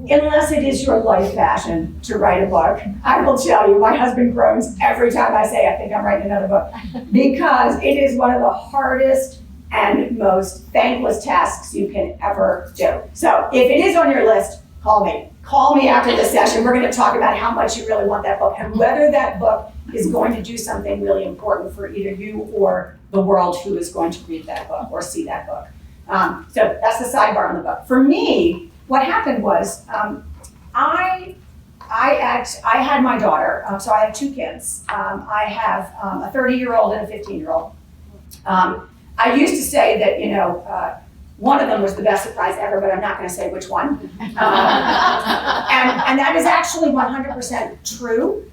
unless it is your life passion to write a book. I will tell you, my husband groans every time I say I think I'm writing another book, because it is one of the hardest and most thankless tasks you can ever do. So if it is on your list, call me. Call me after this session. We're going to talk about how much you really want that book and whether that book is going to do something really important for either you or the world who is going to read that book or see that book. So that's the sidebar on the book. For me, what happened was I had my daughter, so I have two kids. I have a 30-year-old and a 15-year-old. I used to say that, one of them was the best surprise ever, but I'm not going to say which one. And that is actually 100% true,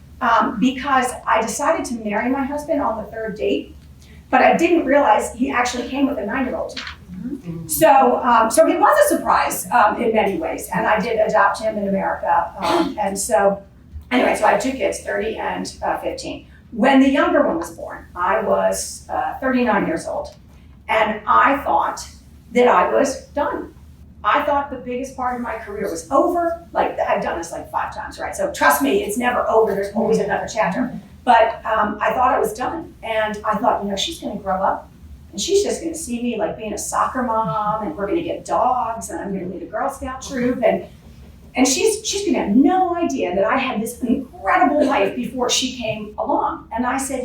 because I decided to marry my husband on the third date, but I didn't realize he actually came with a 9-year-old. So he was a surprise in many ways, and I did adopt him in America. And so anyway, so I have two kids, 30 and 15. When the younger one was born, I was 39 years old, and I thought that I was done. I thought the biggest part of my career was over. Like, I've done this like 5 times, right? So trust me, it's never over. There's always another chapter. But I thought I was done. And I thought, she's gonna grow up and she's just gonna see me like being a soccer mom, and we're gonna get dogs, and I'm gonna lead a Girl Scout troop. And she's gonna have no idea that I had this incredible life before she came along. And I said,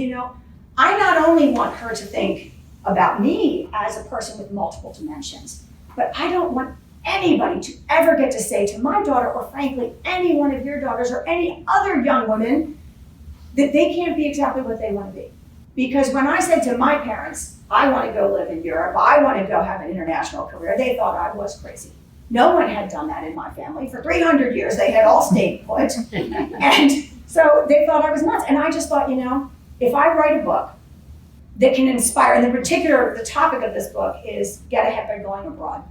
I not only want her to think about me as a person with multiple dimensions, but I don't want anybody to ever get to say to my daughter, or frankly, any one of your daughters or any other young women, that they can't be exactly what they want to be. Because when I said to my parents, I want to go live in Europe, I want to go have an international career, they thought I was crazy. No one had done that in my family. For 300 years, they had all stayed put. And so they thought I was nuts. And I just thought, if I write a book that can inspire, and in particular, the topic of this book is get ahead by going abroad.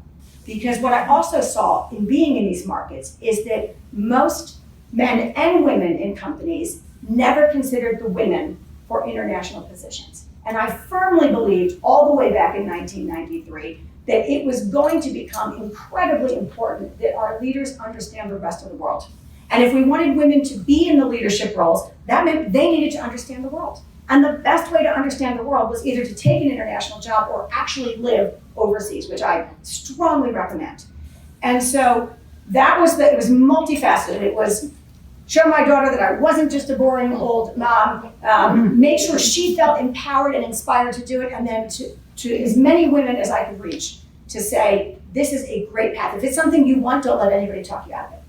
Because what I also saw in being in these markets is that most men and women in companies never considered the women for international positions. And I firmly believed all the way back in 1993 that it was going to become incredibly important that our leaders understand the rest of the world. And if we wanted women to be in the leadership roles, that meant they needed to understand the world. And the best way to understand the world was either to take an international job or actually live overseas, which I strongly recommend. And so it was multifaceted. It was show my daughter that I wasn't just a boring old mom, make sure she felt empowered and inspired to do it, and then to as many women as I could reach to say, this is a great path. If it's something you want, don't let anybody talk you out of it.